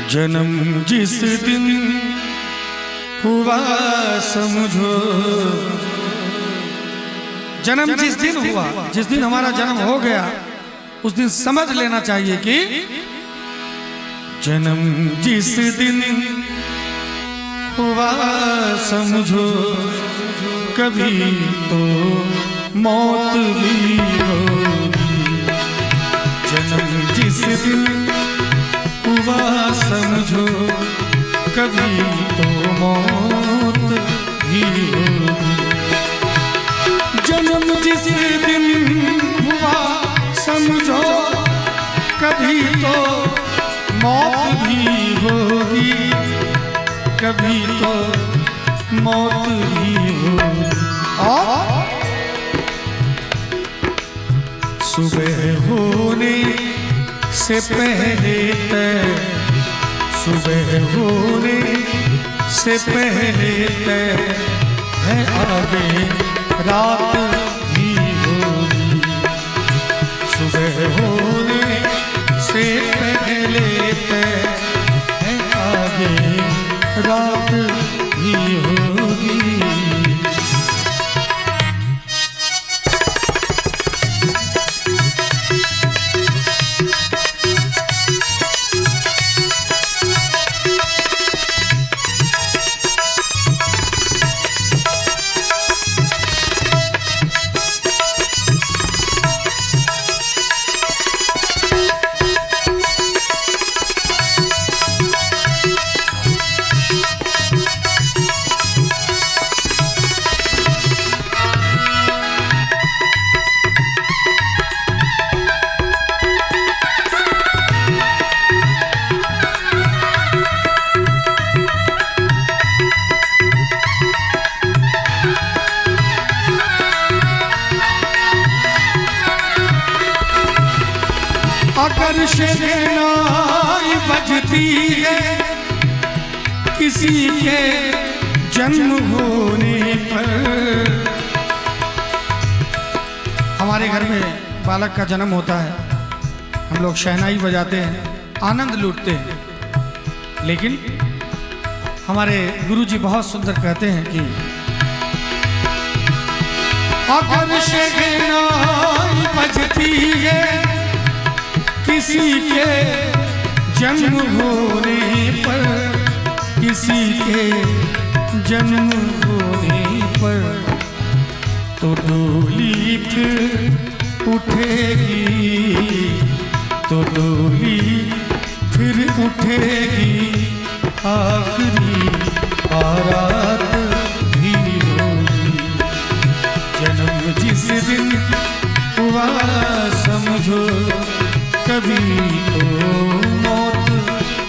जन्म जिस दिन हुआ समझो, जन्म जिस दिन हुआ, जिस दिन हमारा जन्म हो गया उस दिन समझ लेना चाहिए कि जन्म जिस दिन हुआ समझो, कभी तो मौत भी होगी। जन्म जिस दिन हुआ समझो, कभी तो मौत भी होगी। जन्म जिस दिन हुआ समझो, कभी तो मौत भी होगी, कभी तो मौत भी होगी। और सुबह होने से पहले तय, सुबह होने से पहले तय है, आगे रात भी होगी। सुबह होने से पहले तय है, आगे रात भी होगी। अगर शहनाई बजती है किसी के जन्म होने पर, हमारे घर में बालक का जन्म होता है, हम लोग शहनाई बजाते हैं, आनंद लूटते हैं। लेकिन हमारे गुरुजी बहुत सुंदर कहते हैं कि अगर शहनाई बजती है किसी के जन्म होने पर, किसी के जन्म होने पर, तो डोली फिर उठेगी, तो डोली फिर उठेगी, आखिरी बारात भी होगी। जन्म जिस दिन हुआ समझो, कभी तो मौत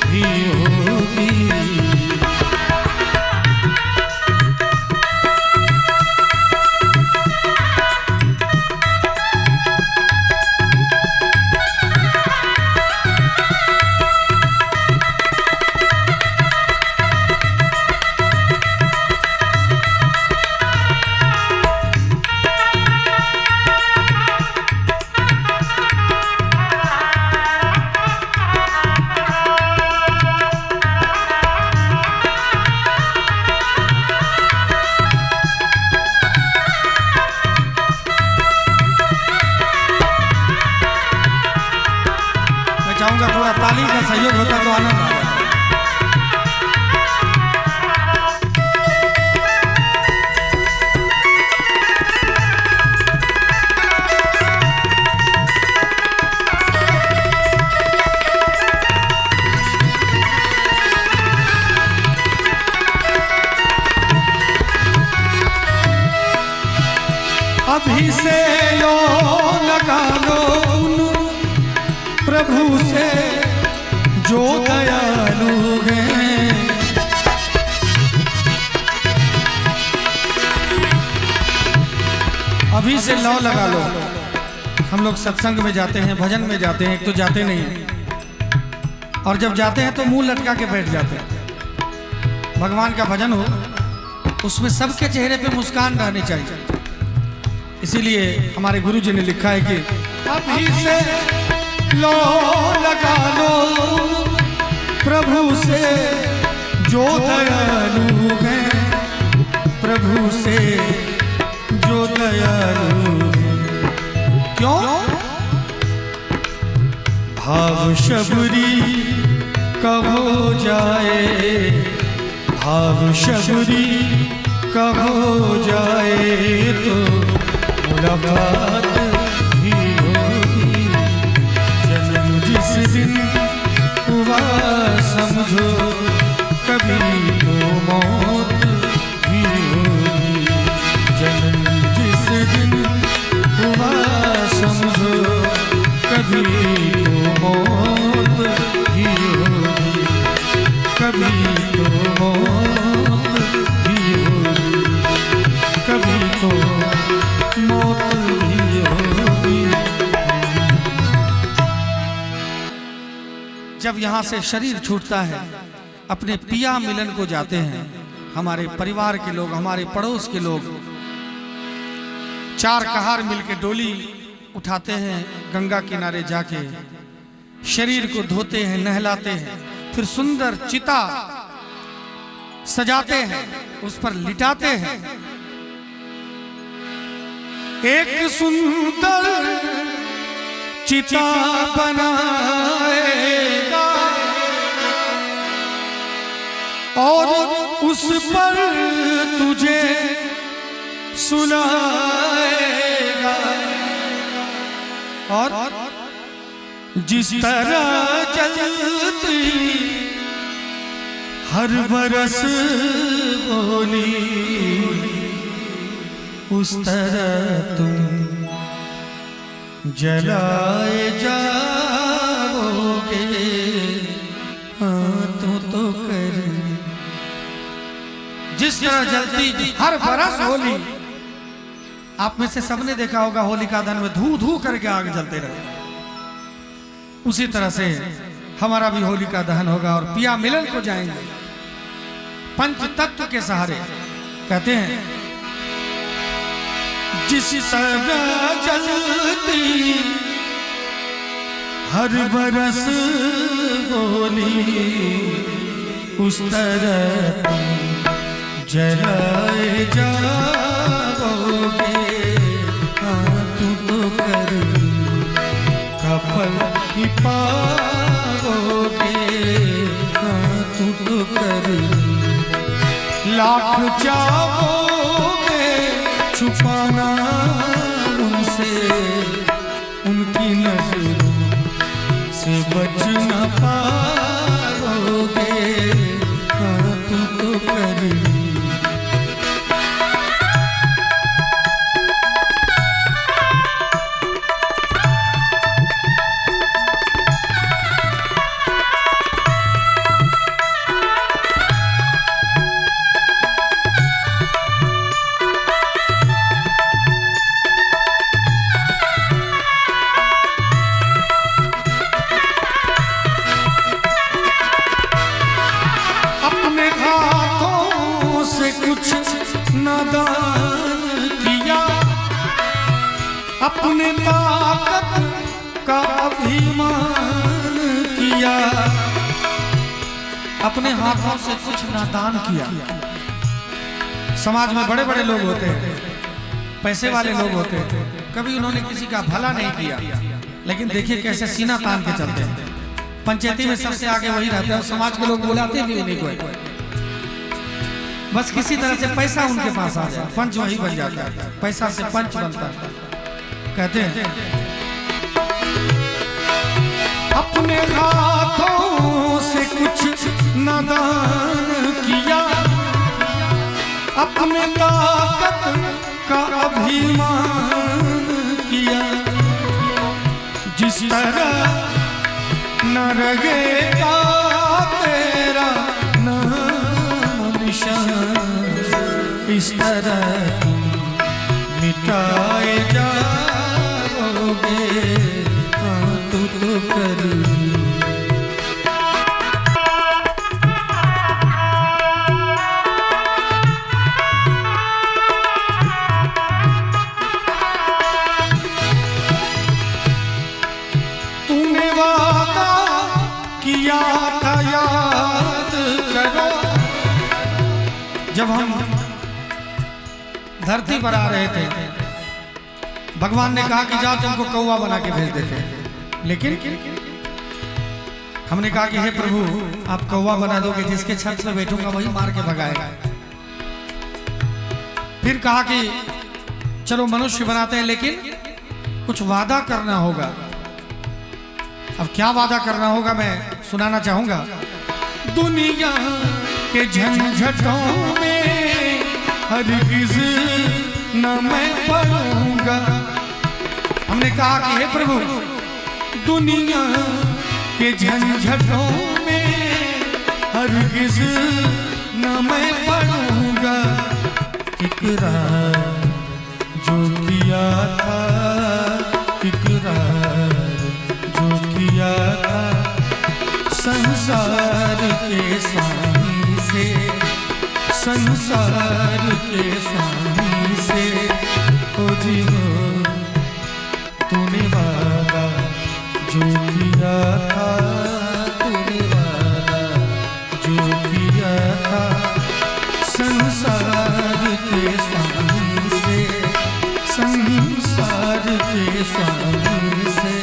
भी होगी। चाहूंगा थोड़ा ताली का सहयोग होता तो आनंद आ जाता। अभी से लो लगा लो प्रभु से जो दयालु हैं। अभी से लौ लगा लो। हम लोग सत्संग में जाते हैं, भजन में जाते हैं, एक तो जाते नहीं हैं, और जब जाते हैं तो मुंह लटका के बैठ जाते हैं। भगवान का भजन हो उसमें सबके चेहरे पे मुस्कान रहनी चाहिए। इसीलिए हमारे गुरुजी ने लिखा है कि अभी से लो लगा लो प्रभु से जो दयालु है, प्रभु से जो दयालु है। क्यों? भाव शबरी कब हो जाए, भाव शबरी कब हो जाए तो मुलाकात भी होगी। जन्म जिस दिन हुआ समझो कभी तो मौत भी होगी। जन्म जिस दिन हुआ समझो कभी तो मौत भी होगी, कभी तो मौत भी होगी, कभी तो मौत भी होगी। जब यहाँ से शरीर छूटता है, अपने पिया मिलन को जाते हैं। हमारे परिवार के लोग, हमारे पड़ोस के लोग चार कहार मिलके डोली उठाते हैं, गंगा किनारे जाके शरीर को धोते हैं, नहलाते हैं, फिर सुंदर चिता सजाते हैं, उस पर लिटाते हैं। एक सुंदर चिता बनाएगा और उस पर तुझे सुलाएगा। और जिस तरह जलती हर बरस बोली, उस तरह तुम जलाए जाओगे। हाँ तो कर जिस तरह जलती हर बरस होली। आप में से सबने देखा होगा होलिका दहन में धू धू करके आग जलते रहे। उसी तरह से हमारा भी होलिका दहन होगा और पिया मिलन को जाएंगे पंच तत्व के सहारे। कहते हैं जिस तरह जलती हर बरस होली, उस तरह जलाए जाओगे। हाँ तू तो कर कपल ही पाओगे। हाँ तू तो कर लाख चाहोगे छुपाना उनसे, उनकी नजरों से बच न पाओगे। हाँ तू तो कर अपने ताकत का अभिमान किया, अपने हाथों से कुछ नादान किया। समाज में बड़े बड़े लोग होते हैं, पैसे वाले लोग होते हैं, कभी उन्होंने किसी का भला नहीं किया, लेकिन देखिए कैसे सीना तान के चलते हैं। पंचायती में सबसे आगे वही रहते हैं, समाज के लोग बुलाते भी उन्हीं को। बस किसी तरह से पैसा उनके पास आ जाए, पंच वही बन जाता है, पैसा से पंच बनता है। कहते हैं अपने हाथों से कुछ नादान किया, अपने ताकत का अभिमान किया। जिस तरह न रहेगा तेरा नाम निशान, इस तरह मिटाए जाओगे। हाँ तू तो कर तूने वादा किया था यार करो। जब हम धरती पर आ रहे थे, भगवान ने कहा कि जाओ तुमको कौवा बना के भेज देते हैं, लेकिन हमने कहा कि हे प्रभु आप कौवा बना दोगे, जिसके छत पे बैठूंगा वही मार के भगाएगा। फिर कहा कि चलो मनुष्य बनाते हैं, लेकिन कुछ वादा करना होगा। अब क्या वादा करना होगा मैं सुनाना चाहूंगा। दुनिया के झंझटों में हरगिज न मैं पड़ूंगा। हमने कहा कि हे प्रभु दुनिया के झंझटों में हरगिज न मैं पड़ूंगा। इकरार जो किया था, इकरार जो किया था संसार के स्वामी से, संसार के स्वामी से। ओ जी हो तूने वादा जो किया था, तूने वादा जो किया था संसार के स्वामी से, संसार के स्वामी से।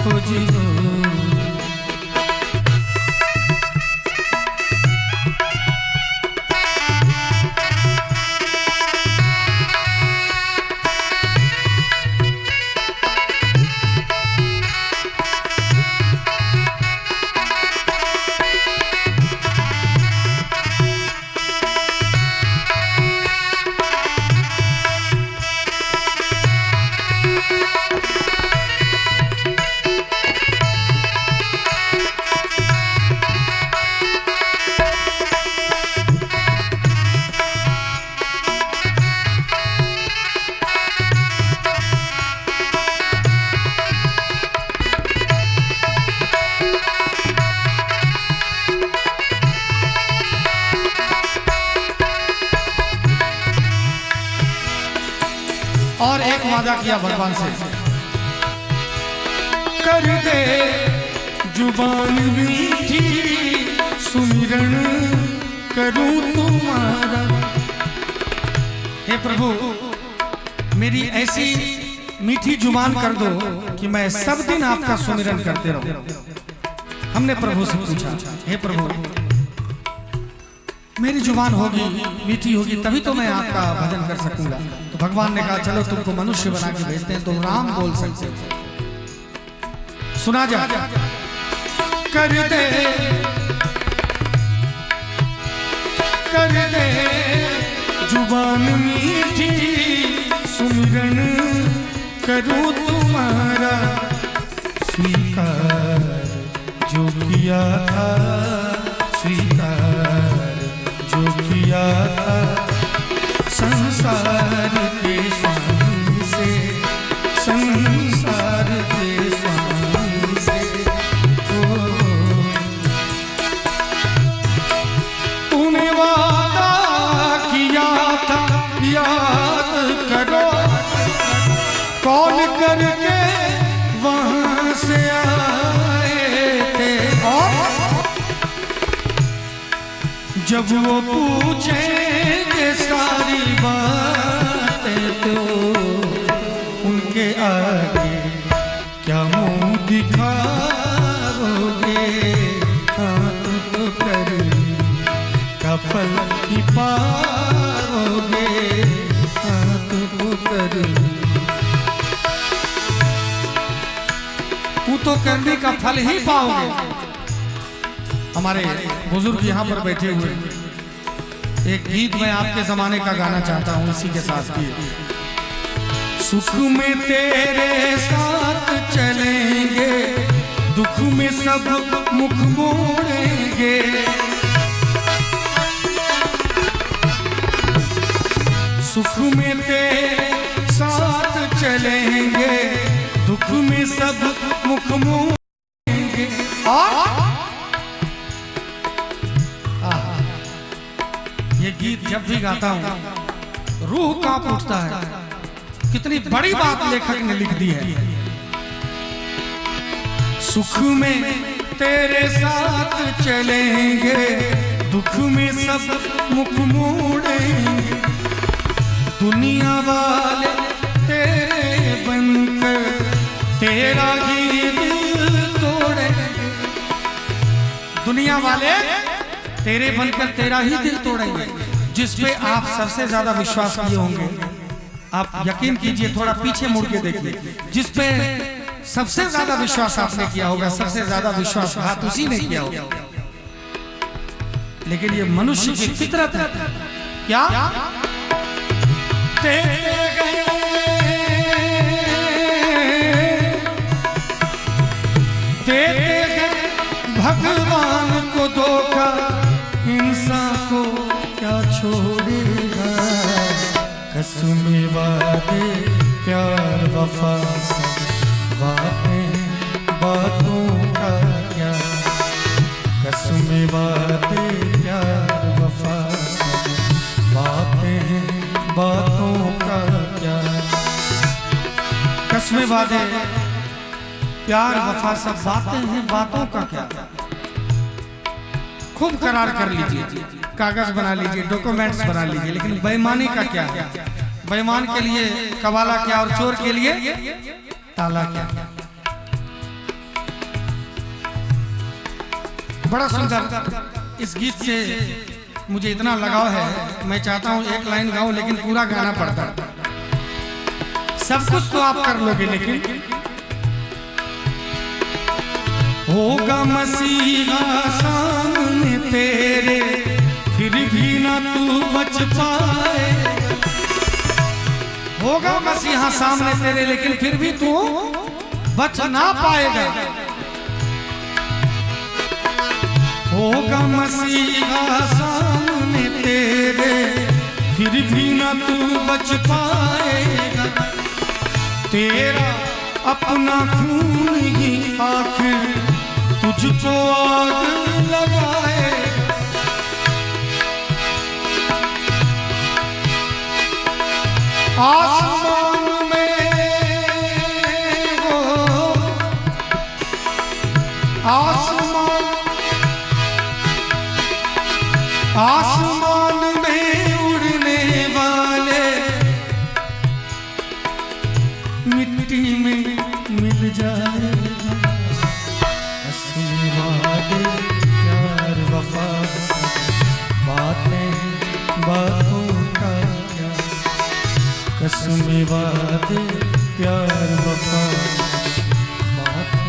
ओ जी हो और एक वादा किया भगवान से, कर दे जुबान मीठी सुमिरन करूं तुम्हारा। हे प्रभु मेरी ऐसी मीठी जुबान कर दो कि मैं सब दिन आपका सुमिरन करते रहूं। हमने प्रभु से पूछा, हे प्रभु मेरी जुबान होगी मीठी होगी तभी तो मैं आपका भजन कर सकूंगा। तो भगवान ने कहा चलो तुमको मनुष्य बना के भेजते हैं, तुम राम बोल सकते हो। सुना जा, कर दे जुबान मीठी सुमिरन करूं तुम्हारा। स्वीकार जो किया था, स्वीकार जो किया था संसार के स्वामी से, संसार के स्वामी से। तूने वादा किया था याद करो, कौन करके वहां से आए थे। और जब वो पूछेंगे सारी बातें तो उनके आगे क्या मुंह दिखाओगे। हाथ तो कर का फल ही पाओगे, हाथ तो कर तू तो करने का फल ही पाओगे। हमारे बुजुर्ग यहाँ पर बैठे हुए, एक गीत मैं आपके जमाने का गाना चाहता हूँ इसी के साथ भी। सुख में तेरे साथ चलेंगे, दुख में सब मुख मोड़ेंगे। सुख में तेरे साथ चलेंगे, दुख में सब मुख मोड़ेंगे। और ये गीत जब भी गाता हूँ रूह कांप उठता है। कितनी बड़ी बात लेखक ने लिख दी है। सुख में तेरे साथ चलेंगे, दुख में सब मुख मोड़ेंगे, दुनिया वाले तेरे बनकर तेरा ही दिल तोड़ेंगे। दुनिया वाले तेरे बनकर तेरा ही दिल तोड़ेंगे। जिस पे आप सबसे ज्यादा विश्वास किए होंगे, आप यकीन कीजिए, थोड़ा पीछे मुड़ के देखिए, जिस पे सबसे ज्यादा विश्वास आपने किया होगा, सबसे ज्यादा विश्वासघात उसी ने किया होगा। लेकिन ये मनुष्य की फितरत है। क्या देते गए भगवान को धोखा, इंसान को क्या छोड़ेगा। कसम वादे प्यार वफा सब बातें बातों का क्या। कसम वादे प्यार वफा सब बातें बातों का क्या। कसम वादे प्यार वफा सब बातें हैं बातों का क्या। खूब करार कर लीजिए, कागज बना लीजिए, डॉक्यूमेंट्स बना लीजिए, लेकिन बेईमानी का क्या है। बेईमान के लिए कबाला क्या और चोर के लिए ताला क्या। बड़ा सुंदर इस गीत से मुझे इतना लगाव है, मैं चाहता हूं एक लाइन गाऊं लेकिन पूरा गाना पड़ता। सब कुछ तो आप कर लोगे, लेकिन होगा मसीहा सामने तेरे, फिर भी ना तू बच पाए। होगा मसीहा सामने तेरे, लेकिन फिर भी तू बच ना पाएगा। होगा मसीहा सामने तेरे, फिर भी ना तू बच पाएगा। तेरा अपना खून ही आखिर तुझको आग लगाए। आसमान में वो आसमान में उड़ने वाले मिट्टी में मिल जाएगा। असली वादे प्यार वफा सब बातें बातों का क्या। कसम वादे प्यार वफा सब बातें।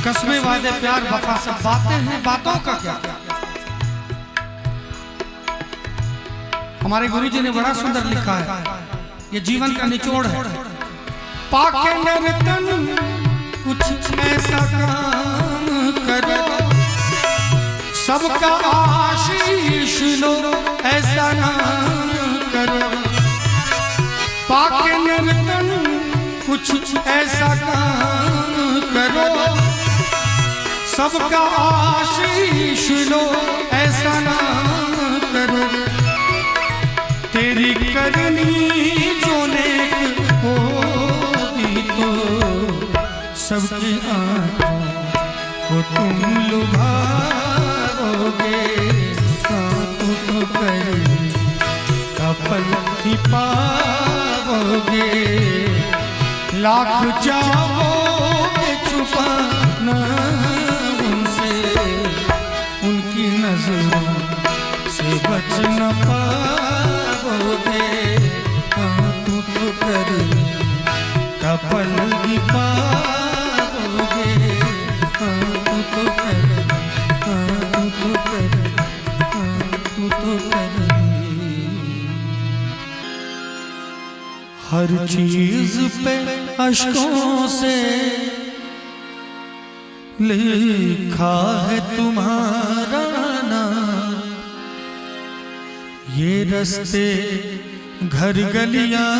कसमें वादे प्यार वफा सब बातें हैं बातों का क्या। हमारे गुरुजी ने बड़ा सुंदर लिखा है, ये जीवन का निचोड़ है। पाके नर्तन कुछ ऐसा काम करो, सबका आशीष लो ऐसा नाम करो। पाके नर्तन कुछ ऐसा काम करो, सबका आशीष लो ऐसा नाम करो। तेरी करनी जो नेक होगी तो सबकी आंखों को तुम लुभाओगे। आंखों को करनी का फल ही पाओगे। लाख चाहोगे छुपाना उनकी नजरों से बच न पाओगे। तू तो करनी का फल भी पाओगे। तू तो करनी, तू तो करनी, तू तो करनी। हर चीज पे अश्कों से लिखा है तुम्हारा नाम। ये रास्ते घर गलियां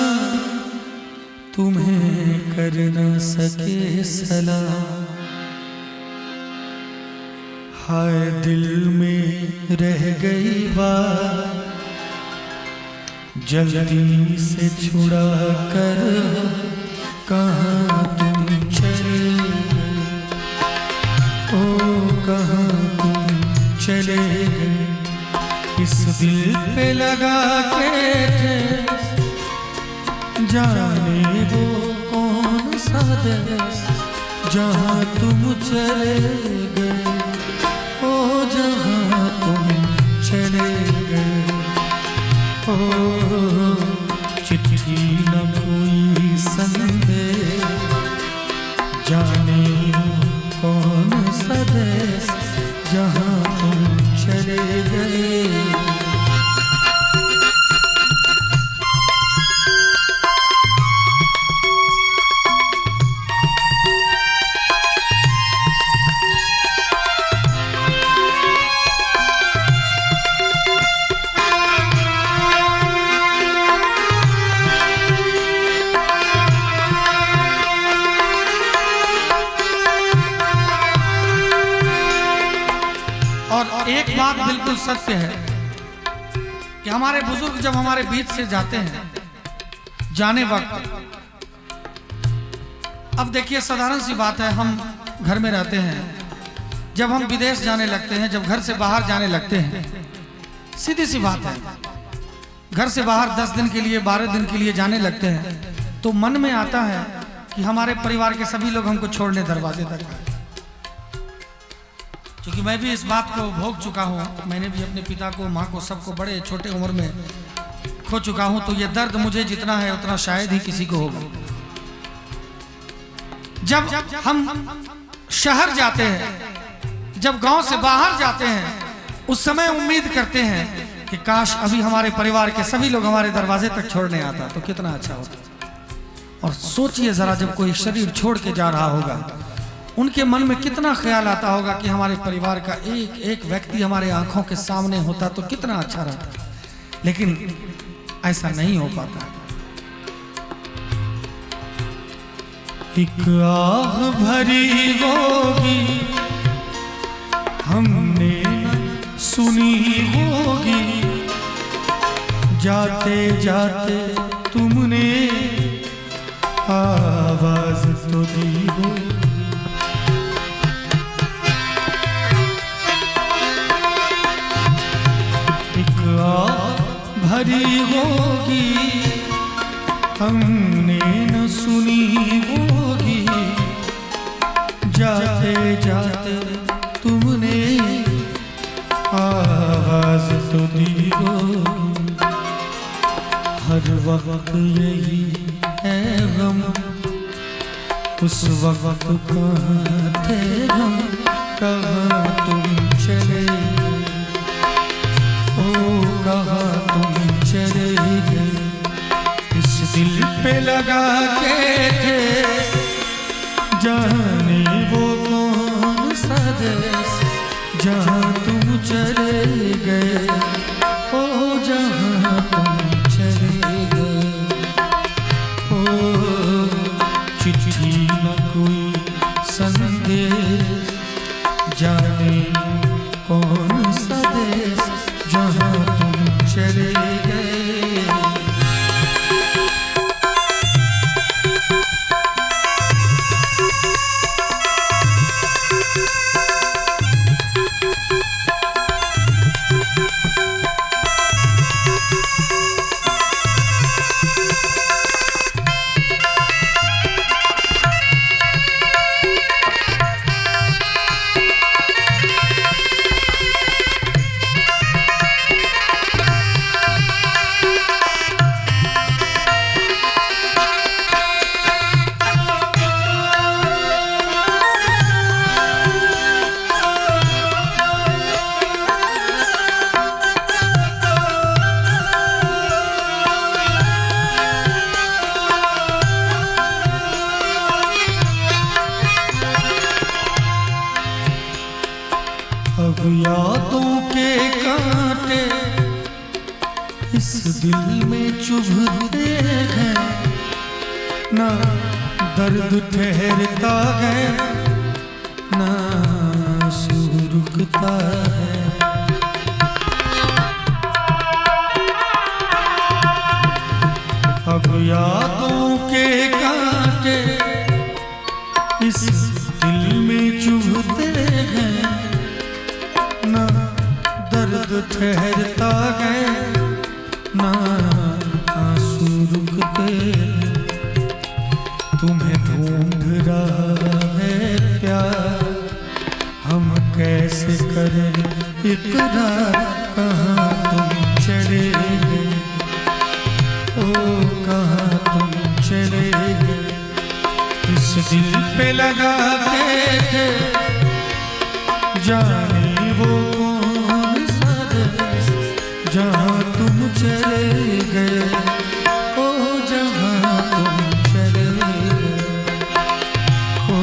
तुम्हें कर न सके सलाम। हाय दिल में रह गई बात जल्दी से छुड़ा कर, कहाँ तुम चले गए, ओ कहाँ तुम चले गए। इस दिल पे लगा के जाने वो कौन सा देश जहाँ तुम चले गए, ओ जहाँ तुम चले गए। ओ चिट्ठी न कोई संदेश जाने कौन सा देश जहाँ तुम चले गए। और एक बात बिल्कुल सत्य है कि हमारे बुजुर्ग जब हमारे बीच से जाते हैं जाने वक्त, अब देखिए साधारण सी बात है, हम घर में रहते हैं, जब हम विदेश जाने लगते हैं, जब घर से बाहर जाने लगते हैं, सीधी सी बात है, घर से बाहर 10 दिन के लिए 12 दिन के लिए जाने लगते हैं तो मन में आता है कि हमारे परिवार के सभी लोग हमको छोड़ने दरवाजे तक आए। क्योंकि मैं भी इस बात को भोग चुका हूँ, मैंने भी अपने पिता को, माँ को, सबको बड़े छोटे उम्र में खो चुका हूँ, तो ये दर्द मुझे जितना है उतना शायद ही किसी को होगा। जब हम शहर जाते हैं, जब गांव से बाहर जाते हैं, उस समय उम्मीद करते हैं कि काश अभी हमारे परिवार के सभी लोग हमारे दरवाजे तक छोड़ने आता तो कितना अच्छा होता। और सोचिए जरा, जब कोई शरीर छोड़ के जा रहा होगा, उनके मन में कितना ख्याल आता होगा कि हमारे परिवार का एक एक व्यक्ति हमारे आंखों के सामने होता तो कितना अच्छा रहता। लेकिन ऐसा नहीं हो पाता। एक आह भरी होगी हमने न सुनी होगी, जाते जाते तुमने आवाज तो दी होगी। भरी होगी हमने न सुनी होगी, जाते जाते तुमने आवाज तो दी होगी। हर वक्त यही है गम, उस वक्त कहाँ थे हम, कहाँ तुम चले कहाँ तुम चले गए। इस दिल पे लगा के थे जाने वो कौन सा देश जहाँ तुम चले गए, ओ जहाँ तुम चले गए। ओ चिट्ठी न कोई संदेश जाने कौन सा देश जहाँ तुम चले गए। कांटे इस दिल में चुभते हैं, ना दर्द ठहरता है ना आंसू रुकता है। अब यादों के कांटे इस दिल में चुभते हैं, ना दर्द ठहरता है ना आंसू रुकते हैं। तुम्हें ढूंढ रहा है प्यार, हम कैसे करें इकरार, कहाँ तुम चले गए, ओ कहाँ तुम चले गए। इस दिल पे लगाते थे जाने वो कौन सा देश, जहाँ तुम चले गए, ओ जहाँ तुम चले गए। ओ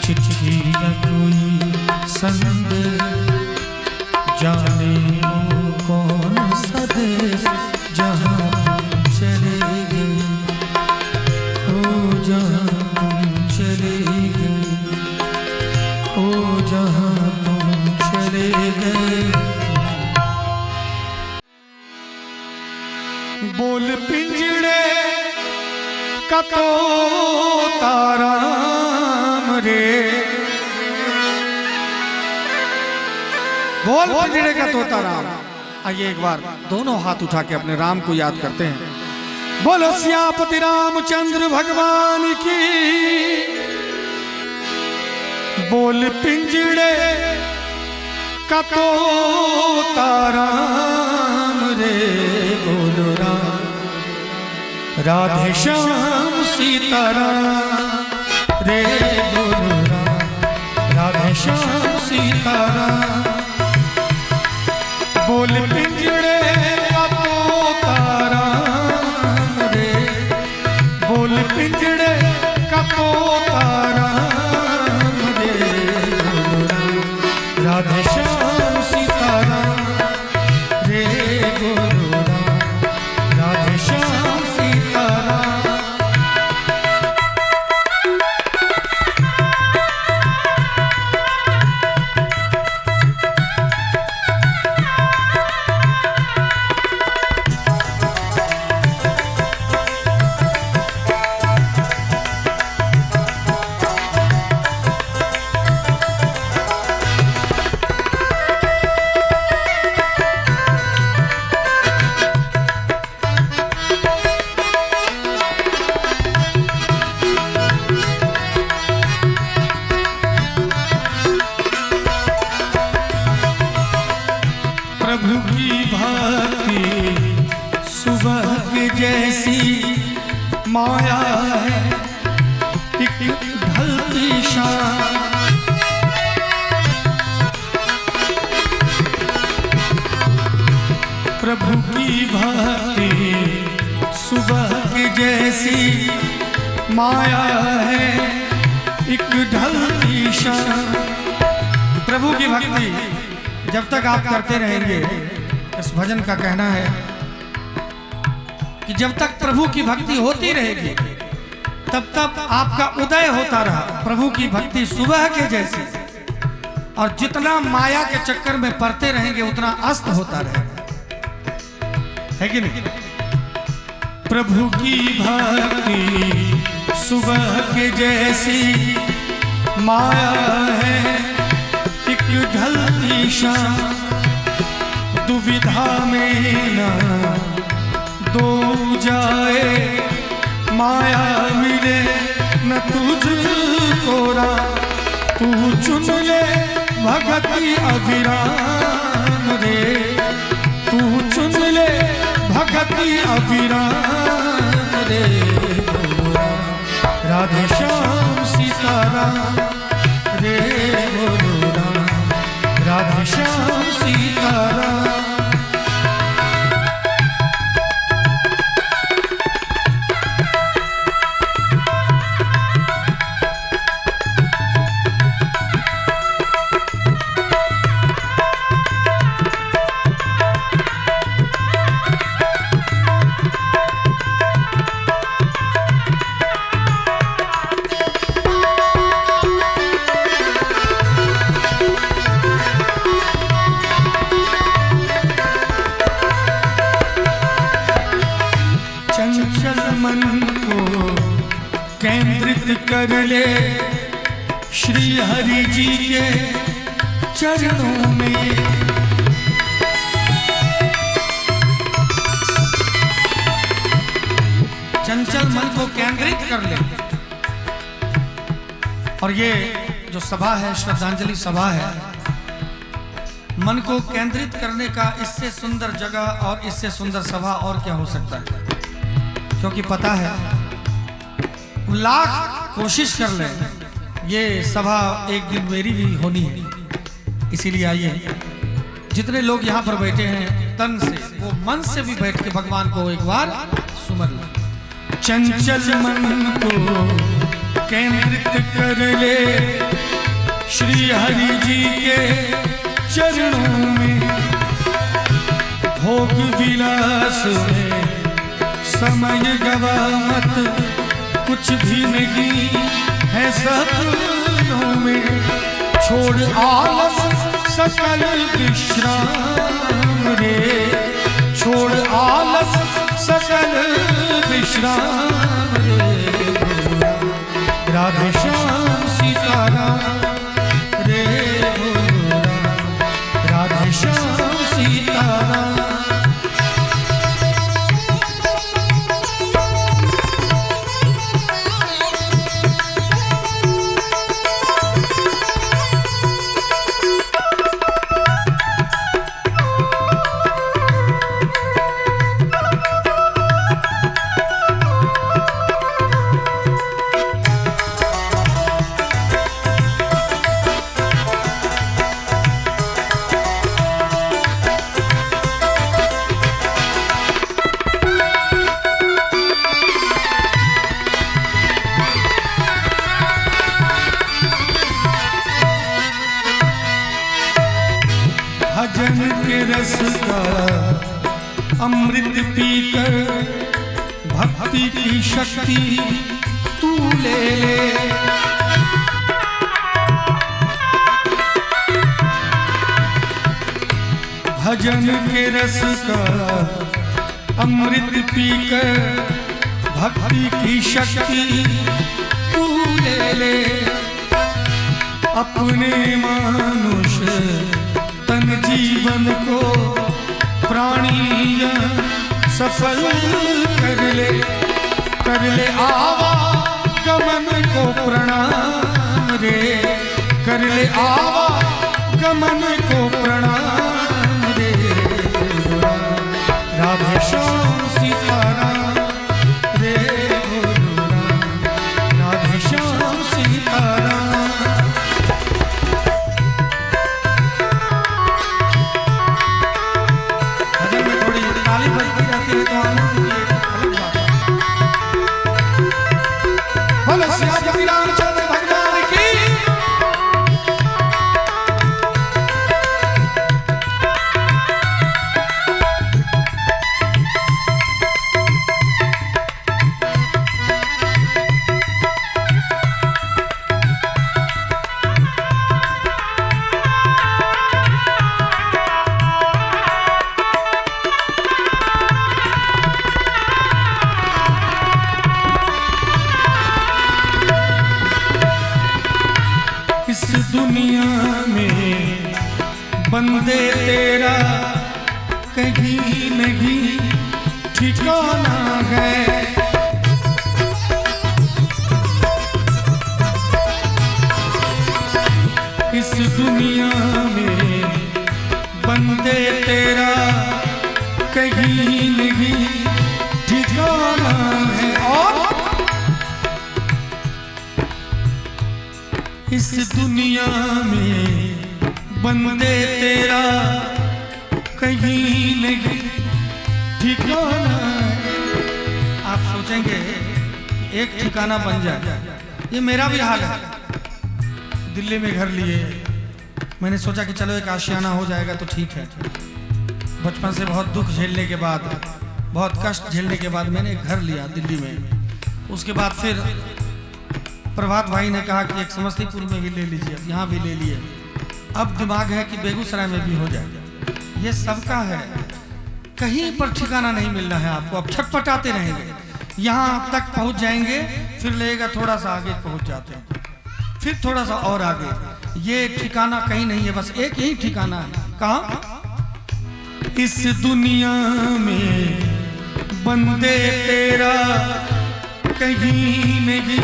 चिट्ठी न कोई संदेश, जाने वो कौन सा देश, जहाँ तुम चले गए, ओ जहाँ तुम चले गए, ओ जहाँ तुम चले गए। बोल पिंजड़े का तोता राम रे, बोल पिंजड़े का तोता राम। आइए एक बार दोनों हाथ उठा के अपने राम को याद करते हैं। बोलो सियापति रामचंद्र भगवान की, बोल पिंजड़े का तोता राम रे, बोलो राम राधे श्याम सीताराम रे, बोलो राम राधे श्याम सीताराम। बोल पिंजड़े का तोता राम रे, बोल पिंजड़े का तोता राम रे, बोलो राम राधे श्याम सीताराम रे, बोलो राम राधे श्याम सीताराम। प्रभु की भक्ति सुबह के जैसी माया है, एक ढलती शाम। प्रभु की भक्ति सुबह के जैसी माया है, एक ढलती शाम। प्रभु की भक्ति जब तक आप करते रहेंगे, इस भजन का कहना है कि जब तक प्रभु की भक्ति होती रहेगी तब तक आपका उदय होता रहा प्रभु की भक्ति सुबह के जैसे, और जितना माया के चक्कर में पड़ते रहेंगे उतना अस्त होता रहेगा, है कि नहीं। प्रभु की भक्ति सुबह के जैसी माया है, एक ढलती शाम। दुविधा में ना दो जाए, माया मिले न तुझको राम, तू चुन ले भगति अभिराम रे, तू चुन ले भगति अभिराम रे, राधे श्याम सीताराम रे, बोलो राम राधे श्याम सीताराम। कर ले श्री हरि जी के चरणों में। चंचल मन को केंद्रित कर ले। और ये जो सभा है, श्रद्धांजलि सभा है, मन को केंद्रित करने का इससे सुंदर जगह और इससे सुंदर सभा और क्या हो सकता है। क्योंकि पता है लाख कोशिश कर ले, ये सभा एक दिन मेरी भी होनी है। इसीलिए आइए जितने लोग यहाँ पर बैठे हैं तन से, वो मन से भी बैठ के भगवान को एक बार सुमर ले। चंचल मन को केंद्रित कर ले श्री हरि जी के चरणों में। भोग विलास में समय गवा मत, कुछ भी नहीं है सपनों में। छोड़ आलस सकल विश्राम रे, छोड़ आलस सकल विश्राम रे। राधे श्याम सीताराम रे बोलो राम, राधे श्याम सीताराम। भजन के रस का अमृत पीकर भक्ति की शक्ति तू ले ले। भजन के रस का अमृत पीकर भक्ति की शक्ति तू ले ले। अपने मानुष तन जीवन को प्राणीय सफल कर ले आवागमन को प्रणाम रे। कर ले आवागमन को प्रणाम रे। राधे श्याम सीताराम रे बोलो राम, राधे श्याम सीताराम। इस दुनिया में बंदे तेरा कहीं नहीं ठिकाना है। इस दुनिया में बंदे तेरा कहीं नहीं ठिकाना है। और इस दुनिया में बंदे तेरा कहीं नहीं ठिकाना। आप सोचेंगे कि एक ठिकाना बन जाए, ये मेरा भी हाल है। दिल्ली में घर लिए, मैंने सोचा कि चलो एक आशियाना हो जाएगा तो ठीक है। बचपन से बहुत दुख झेलने के बाद, बहुत कष्ट झेलने के बाद मैंने एक घर लिया दिल्ली में। उसके बाद फिर प्रभात भाई ने कहा कि एक समस्तीपुर में भी ले लीजिए, यहाँ भी ले लिए। अब दिमाग है कि बेगूसराय में भी हो जाए। ये सबका है, कहीं पर ठिकाना नहीं मिलना है आपको। अब छटपटाते रहेंगे, यहाँ तक पहुंच जाएंगे, फिर लगेगा थोड़ा सा आगे पहुंच जाते हैं, फिर थोड़ा सा और आगे। ये ठिकाना कहीं नहीं है, बस एक ही ठिकाना है। कहाँ? इस दुनिया में बंदे तेरा कहीं नहीं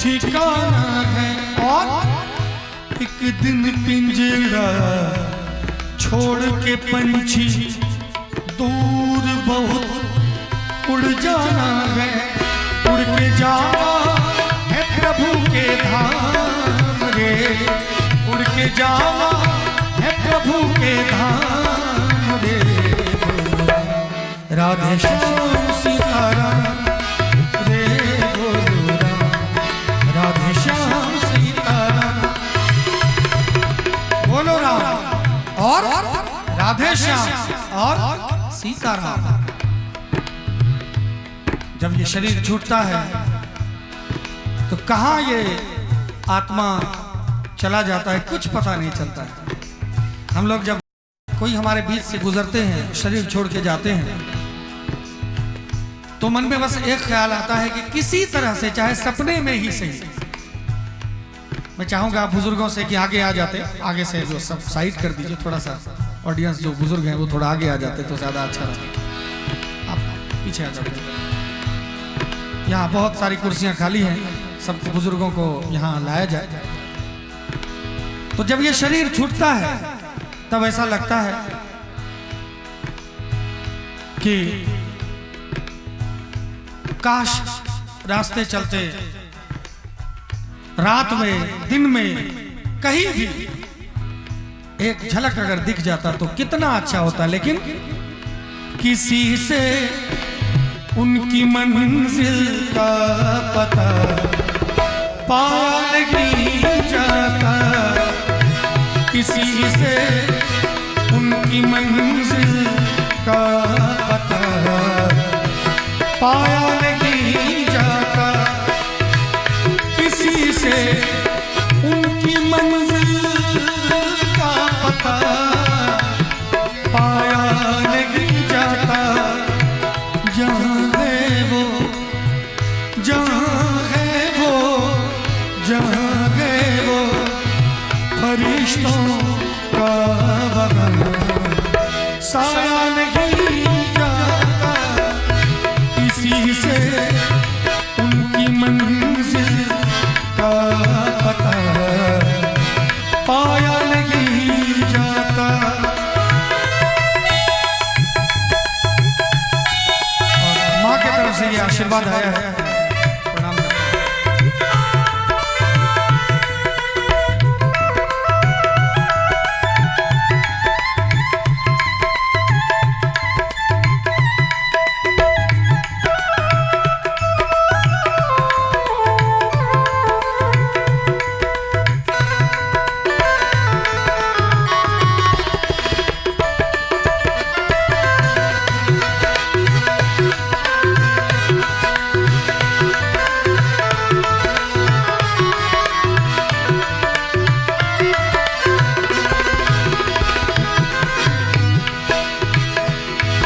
ठिकाना है, और एक दिन पिंजरा छोड़ के पंछी दूर बहुत उड़ जाना है। उड़ के जाना है प्रभु के धाम रे, उड़ के जाना है प्रभु के धाम रे। राधे श्याम सीताराम रे बोलो राम, राधे श्याम सीताराम बोलो राम, और राधे श्याम और सीताराम। जब ये शरीर छूटता है तो कहाँ ये आत्मा चला जाता है कुछ पता नहीं चलता है। हम लोग जब कोई हमारे बीच से गुजरते हैं, शरीर छोड़ के जाते हैं, तो मन में बस एक ख्याल आता है कि किसी तरह से, चाहे सपने में ही सही, मैं चाहूंगा बुजुर्गों से कि आगे आ जाते, आगे से जो सब साइड कर दीजिए, थोड़ा सा ऑडियंस जो बुजुर्ग हैं वो थोड़ा आगे आ जाते तो ज्यादा अच्छा रहता। आप पीछे आ जाते। यहाँ बहुत सारी कुर्सियां खाली हैं, सब बुजुर्गों को यहाँ लाया जाए। तो जब ये शरीर छूटता है तब ऐसा लगता है कि काश रास्ते चलते, रात में दिन में कहीं भी एक झलक अगर दिख जाता तो कितना अच्छा होता। लेकिन किसी से उनकी मंजिल का पता पाया नहीं जाता, किसी से उनकी मंजिल का पता पाया नहीं जाता, किसी से उनकी मंजिल का पता पाया नहीं जाता। जहाँ है वो, जहाँ है वो, जहाँ है वो फरिश्तों का वतन, साया नहीं जाता, किसी से उनकी मंजिल का पता पाया नहीं जाता। और माँ की तरफ से ये आशीर्वाद आया है, प्रणाम करता हूं।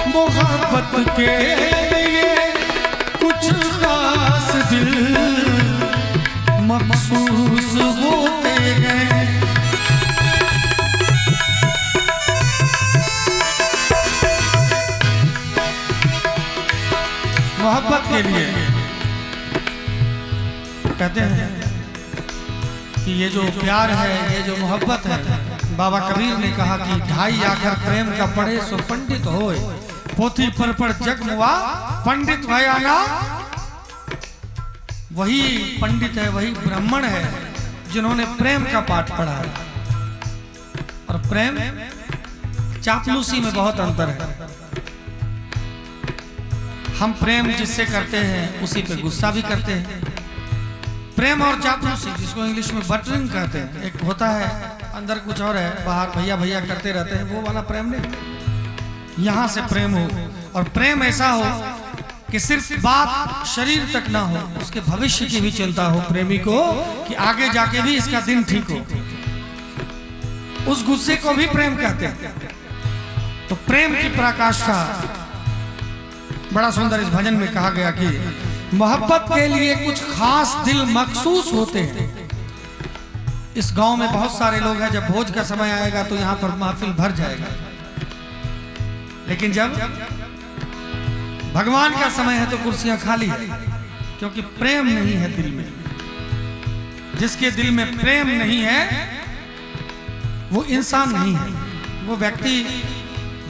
मोहब्बत के लिए कुछ खास दिल मखसूस होते हैं, मोहब्बत के लिए कहते हैं कि ये जो प्यार है, ये जो मोहब्बत है, बाबा कबीर ने कहा कि ढाई आखर प्रेम का पढ़े सो पंडित होए, पोथी पर जग मुआ पंडित भया ना। वही पंडित है, वही ब्राह्मण है जिन्होंने प्रेम का पाठ पढ़ा है। और प्रेम चापलूसी में बहुत अंतर है। हम प्रेम जिससे करते हैं उसी पे गुस्सा भी करते हैं। प्रेम और चापलूसी, जिसको इंग्लिश में बटरिंग कहते हैं, एक होता है अंदर कुछ और है, बाहर भैया भैया करते रहते हैं, वो वाला प्रेम नहीं। यहाँ से प्रेम हो, और प्रेम ऐसा हो कि सिर्फ बात शरीर तक ना हो, उसके भविष्य की भी चिंता हो प्रेमी को, कि आगे जाके भी इसका दिन ठीक हो। उस गुस्से को भी प्रेम कहते हैं। तो प्रेम की पराकाष्ठा बड़ा सुंदर इस भजन में कहा गया कि मोहब्बत के लिए कुछ खास दिल मखसूस होते हैं। इस गांव में बहुत सारे लोग हैं, जब भोज का समय आएगा तो यहाँ पर महफिल भर जाएगा, लेकिन जब भगवान का समय है तो कुर्सियां खाली है, क्योंकि प्रेम नहीं है दिल में। जिसके दिल में प्रेम नहीं है वो इंसान नहीं है, वो व्यक्ति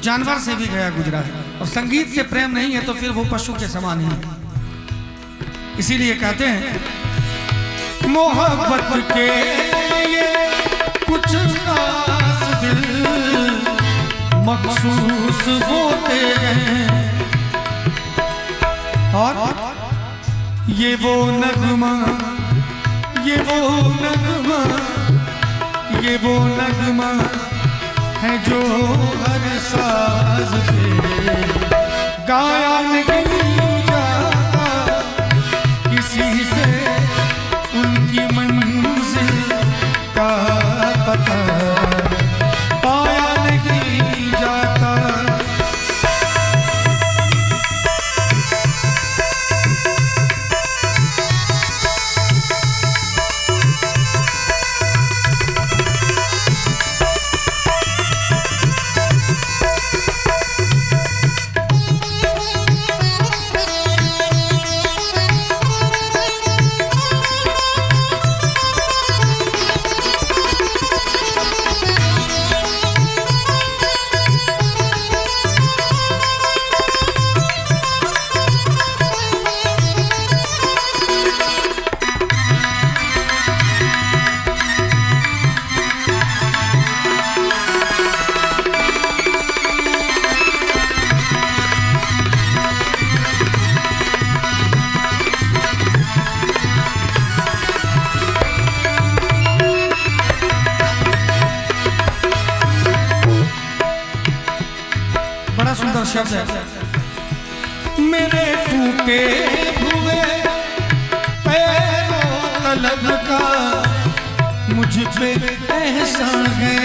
जानवर से भी गया गुजरा है। और संगीत से प्रेम नहीं है तो फिर वो पशु के समान ही है। इसीलिए कहते हैं मोहब्बत के लिए कुछ खास दिल मखसूस होते हैं, और ये वो नगमा, ये वो नगमा, ये वो नगमा है जो हर साज पे गाया नहीं जाता किसी से, उनकी मंजिल का पता पाया नहीं जाता। बड़ा सुंदर शब्द है। मेरे टूटे हुए पैरों तलब का मुझ पे एहसान है।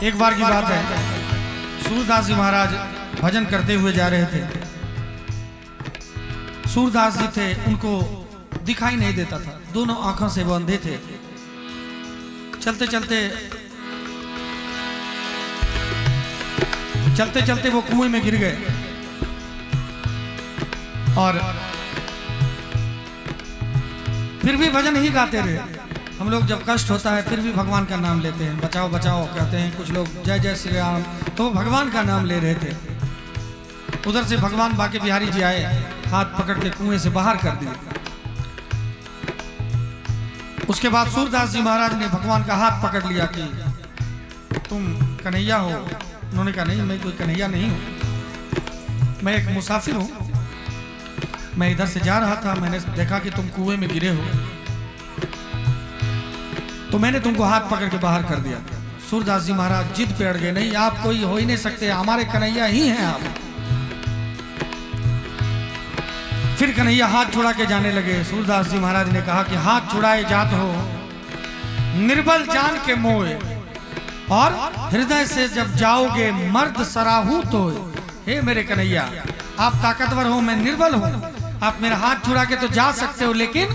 एक बार की बात है, सूरदास जी महाराज भजन करते हुए जा रहे थे। सूरदास जी थे, उनको दिखाई नहीं देता था, दोनों आंखों से वो अंधे थे। चलते चलते चलते चलते वो कुएं में गिर गए, और फिर भी भजन ही गाते रहे। हम लोग जब कष्ट होता है फिर भी भगवान का नाम लेते हैं, बचाओ बचाओ कहते हैं, कुछ लोग जय जय श्री राम, तो भगवान का नाम ले रहे थे। उधर से भगवान बाके बिहारी जी आए, हाथ पकड़ के कुएं से बाहर कर दिए। उसके बाद सूरदास जी महाराज ने भगवान का हाथ पकड़ लिया कि तुम कन्हैया हो। उन्होंने कहा नहीं, मैं कोई कन्हैया नहीं हूं, मैं एक मुसाफिर हूं। मैं इधर से जा रहा था, मैंने देखा कि तुम कुएं में गिरे हो, तो मैंने तुमको हाथ पकड़ के बाहर कर दिया। सूरदास जी महाराज जिद पे अड़ गए, नहीं आप कोई हो ही नहीं सकते, हमारे कन्हैया ही हैं आप। फिर कन्हैया हाथ छुड़ा के जाने लगे। सूरदास जी महाराज ने कहा कि हाथ छुड़ाए जात हो निर्बल जान के मोए, और हृदय से जब जाओगे मर्द सराहू तो। हे मेरे कन्हैया, आप ताकतवर हो, मैं निर्बल हूं। आप मेरा हाथ छुड़ा के तो जा सकते हो, लेकिन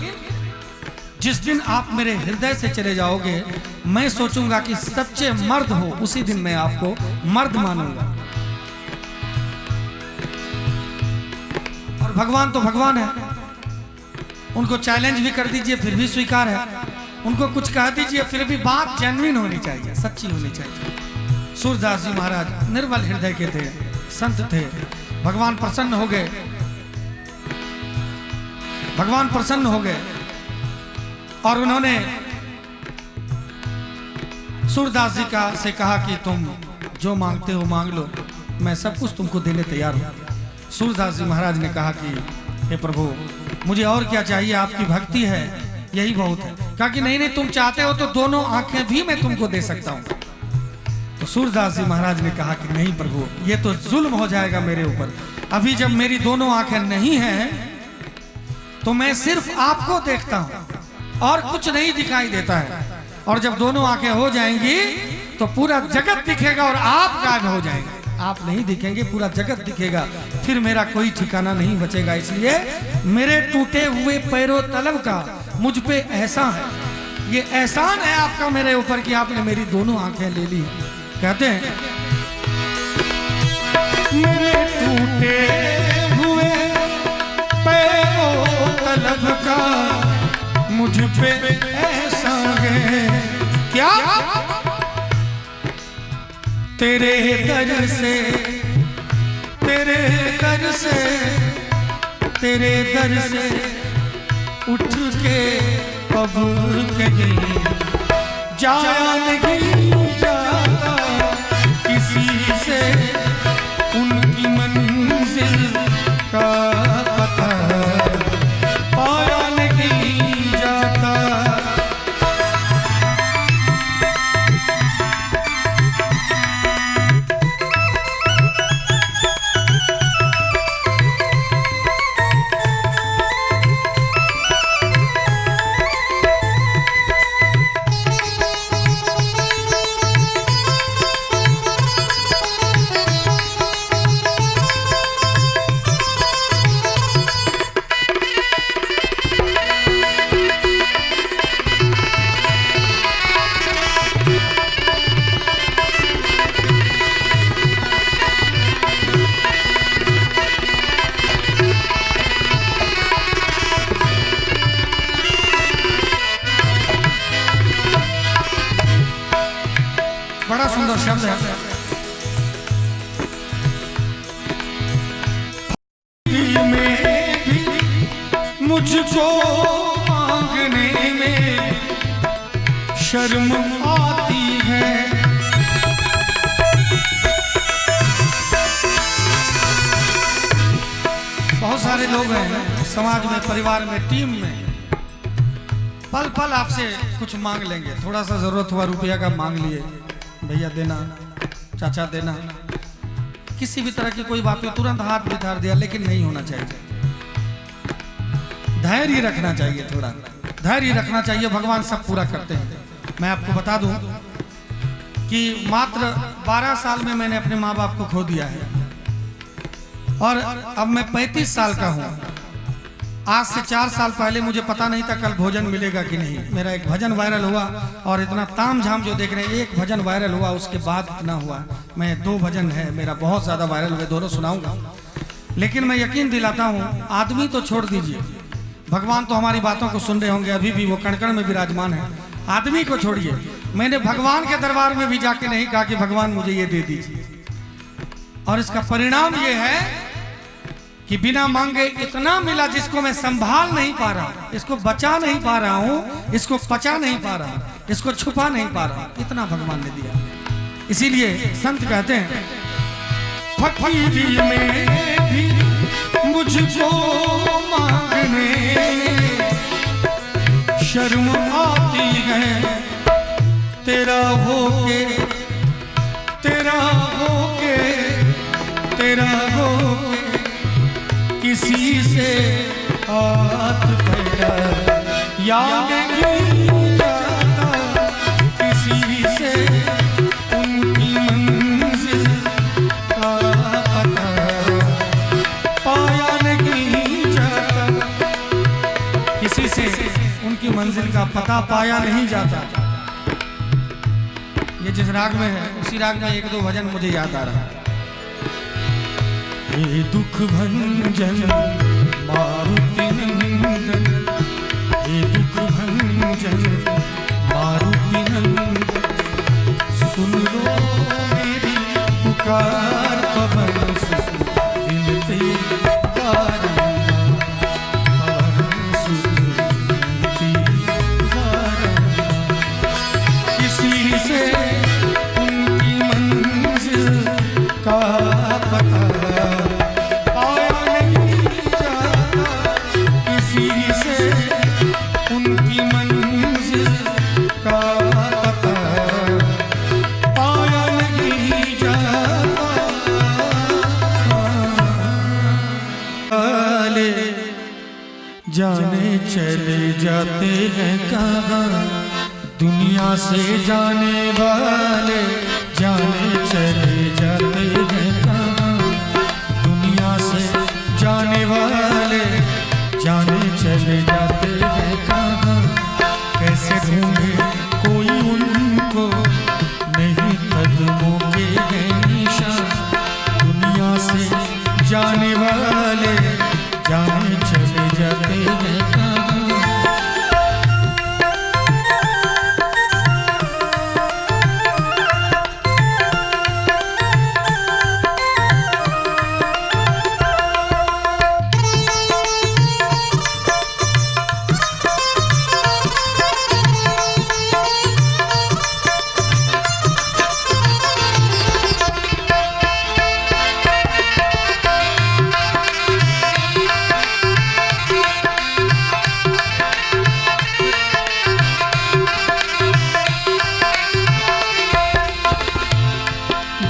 जिस दिन आप मेरे हृदय से चले जाओगे, मैं सोचूंगा कि सच्चे मर्द हो, उसी दिन मैं आपको मर्द मानूंगा। और भगवान तो भगवान है, उनको चैलेंज भी कर दीजिए फिर भी स्वीकार है, उनको कुछ कह दीजिए फिर भी बात जेन्युइन होनी चाहिए, सच्ची होनी चाहिए। सूरदास जी महाराज निर्बल हृदय के थे, संत थे। भगवान प्रसन्न हो गए, भगवान प्रसन्न हो गए, और उन्होंने सूरदास जी का से कहा कि तुम जो मांगते हो मांग लो, मैं सब कुछ तुमको देने तैयार हूं। सूरदास जी महाराज ने कहा कि हे प्रभु, मुझे और क्या चाहिए, आपकी भक्ति है यही बहुत है। कहा कि नहीं नहीं, तुम चाहते हो तो दोनों आंखें भी मैं तुमको दे सकता हूं। तो सूरदास जी महाराज ने कहा कि नहीं प्रभु, ये तो जुल्म हो जाएगा मेरे ऊपर। अभी जब मेरी दोनों आंखें नहीं हैं तो मैं सिर्फ आपको देखता हूं और कुछ नहीं दिखाई देता है। और जब दोनों आंखें हो जाएंगी तो पूरा जगत दिखेगा और आप गायब हो जाएंगे। आप नहीं दिखेंगे, पूरा जगत दिखेगा, फिर मेरा कोई ठिकाना नहीं बचेगा। इसलिए मेरे टूटे हुए पैरों तलब का मुझ पे एहसान है, ये एहसान है आपका मेरे ऊपर कि आपने मेरी दोनों आंखें ले ली। कहते हैं मेरे टूटे हुए पैरों तलब का मुझ पे एहसान है। क्या तेरे दर से, तेरे दर से, तेरे दर से उठ के अब कहीं जाया नहीं जाता किसी से उनकी मंजिल का पता पाया नहीं जाता। बड़ा सुंदर शब्द है। में भी मुझको मांगने में शर्म आती है। बहुत सारे लोग हैं समाज में, परिवार में, टीम में, पल पल आपसे कुछ मांग लेंगे। थोड़ा सा जरूरत हुआ रुपया का मांग लिए, भैया देना, चाचा देना, किसी भी तरह की कोई बात हो तुरंत हाथ बिठार दिया। लेकिन नहीं होना चाहिए, धैर्य रखना चाहिए, थोड़ा धैर्य रखना चाहिए। भगवान सब पूरा करते हैं। मैं आपको बता दूं कि मात्र 12 साल में मैंने अपने माँ बाप को खो दिया है और अब मैं 35 साल का हूँ। आज से 4 साल पहले मुझे पता नहीं था कल भोजन मिलेगा कि नहीं। मेरा एक भजन वायरल हुआ और इतना ताम झाम जो देख रहे हैं, एक भजन वायरल हुआ उसके बाद इतना हुआ। मैं 2 भजन है मेरा बहुत ज़्यादा वायरल हुए, दोनों सुनाऊंगा। लेकिन मैं यकीन दिलाता हूँ, आदमी तो छोड़ दीजिए, भगवान तो हमारी बातों को सुन रहे होंगे, अभी भी वो कण कण में विराजमान है। आदमी को छोड़िए, मैंने भगवान के दरबार में भी जाके नहीं कहा कि भगवान मुझे ये दे दीजिए। और इसका परिणाम ये है कि बिना मांगे इतना मिला जिसको मैं संभाल नहीं पा रहा, इसको बचा नहीं पा रहा हूँ, इसको पचा नहीं पा रहा, इसको छुपा नहीं पा रहा, इतना भगवान ने दिया। इसीलिए संत कहते हैं फकीरी में भी मुझको मांगने शर्म आती है। तेरा होके, तेरा होके, तेरा होके किसी से हाथ तेरा याद नहीं जाता किसी से उनकी मंजिल का पता पाया नहीं जाता। किसी से उनकी मंजिल का पता पाया नहीं जाता। ये जिस राग में है उसी राग में 1-2 भजन मुझे याद आ रहा है। हे दुख भंजन मारुति नंदन, हे दुख भंजन मारुति नंदन, सुन लो मेरी पुकार पवन सुत विनती बारंबार, पवन सुत विनती बारंबार। किसी से उनकी मंजिल का पता उनकी मंजिल दुनिया से जाने वाले जाने चले जाते हैं कहाँ। दुनिया से जाने वाले जाने चले जाते हैं कहाँ। कैसे ढूंढे कोई उनको नहीं कदमों के है निशान। दुनिया से जाने वाले जाने चले जाते हैं कहाँ।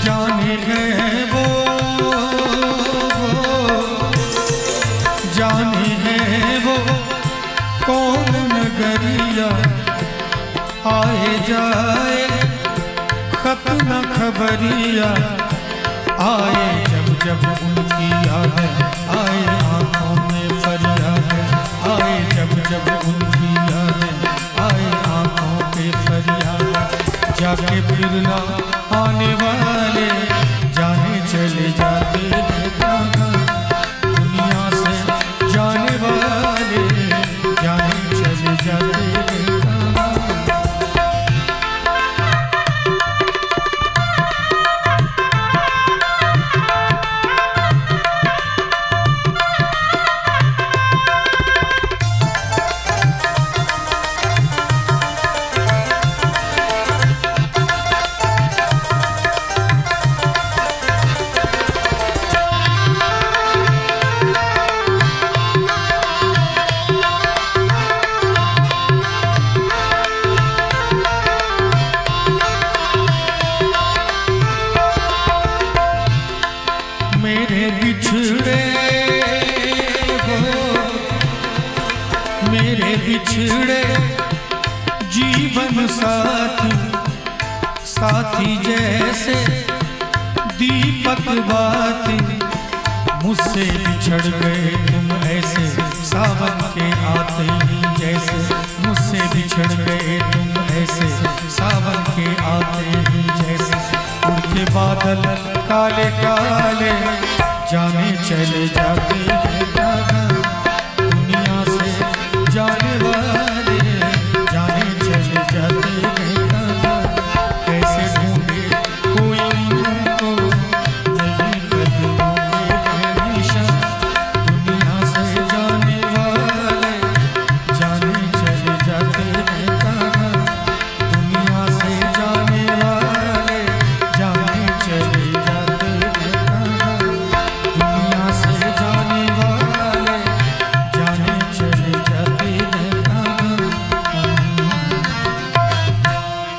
जाने है वो जाने है वो कौन नगरिया आए जाए खत न खबरिया। आए जब जब उनकी याद आए आंखों में फरियाद। आए जब जब उनकी याद आए आंखों पे फरियाद। जाके फिर ना आने वाले जाने चले जाते हैं कहाँ। दुनिया से जाने वाले जाने चले जाते हैं कहाँ। मेरे बिछड़े हो मेरे बिछड़े जीवन साथी। साथी जैसे दीपक बाती। मुझसे बिछड़ गए तुम ऐसे सावन के आते ही जैसे। मुझसे बिछड़ गए तुम ऐसे सावन के आते ही जैसे। उड़ के बादल काले काले जाने चले जाते हैं।